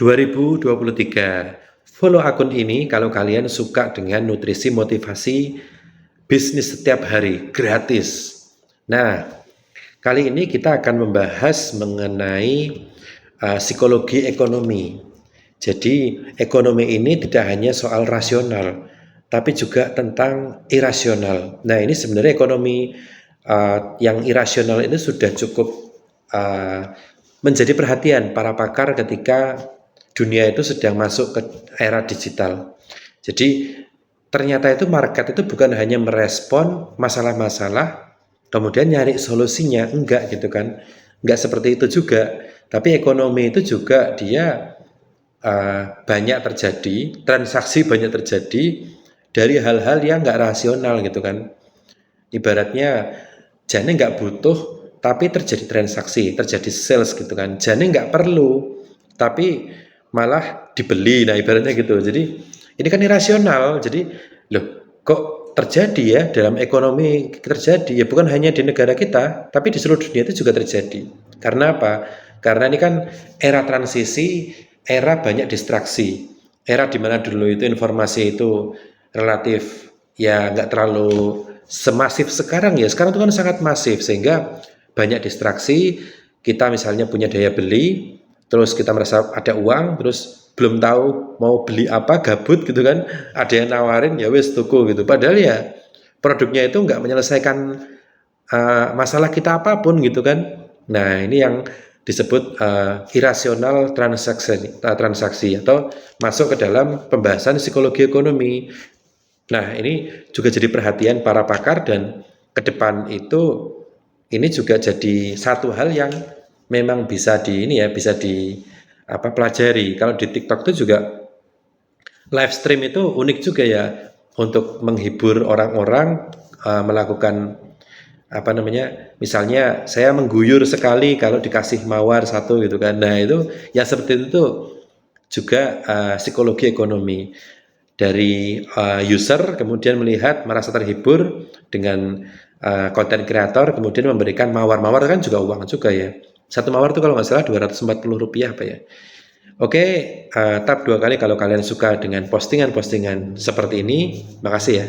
2023. Follow akun ini kalau kalian suka dengan nutrisi motivasi bisnis setiap hari gratis. Nah, kali ini kita akan membahas mengenai psikologi ekonomi. Jadi, ekonomi ini tidak hanya soal rasional, tapi juga tentang irasional. Nah, ini sebenarnya ekonomi yang irasional ini sudah cukup menjadi perhatian para pakar ketika dunia itu sedang masuk ke era digital. Jadi ternyata itu market itu bukan hanya merespon masalah-masalah kemudian nyari solusinya, enggak gitu kan. Enggak seperti itu juga. Tapi ekonomi itu juga dia banyak terjadi, transaksi banyak terjadi dari hal-hal yang enggak rasional gitu kan. Ibaratnya jane enggak butuh tapi terjadi transaksi, terjadi sales gitu kan. Jane enggak perlu tapi malah dibeli. Nah, ibaratnya gitu. Jadi ini kan irasional. Jadi loh, kok terjadi ya dalam ekonomi terjadi ya bukan hanya di negara kita, tapi di seluruh dunia itu juga terjadi. Karena apa? Karena ini kan era transisi, era banyak distraksi. Era di mana dulu itu informasi itu relatif ya nggak terlalu semasif sekarang ya. Sekarang itu kan sangat masif sehingga banyak distraksi. Kita misalnya punya daya beli, terus kita merasa ada uang, terus belum tahu mau beli apa, gabut gitu kan, ada yang nawarin ya wes tuku gitu, padahal ya produknya itu nggak menyelesaikan masalah kita apapun gitu kan. Nah, ini yang disebut irasional transaksi atau masuk ke dalam pembahasan psikologi ekonomi. Nah, ini juga jadi perhatian para pakar dan ke depan itu ini juga jadi satu hal yang memang bisa bisa pelajari. Kalau di TikTok itu juga live stream itu unik juga ya untuk menghibur orang-orang melakukan misalnya saya mengguyur sekali kalau dikasih mawar satu gitu kan. Nah, itu ya seperti itu juga psikologi ekonomi dari user kemudian melihat merasa terhibur dengan konten kreator kemudian memberikan mawar kan juga uang juga ya. Satu mawar itu kalau nggak salah Rp240 apa ya. Oke, tap 2 kali kalau kalian suka dengan postingan-postingan seperti ini. Makasih ya.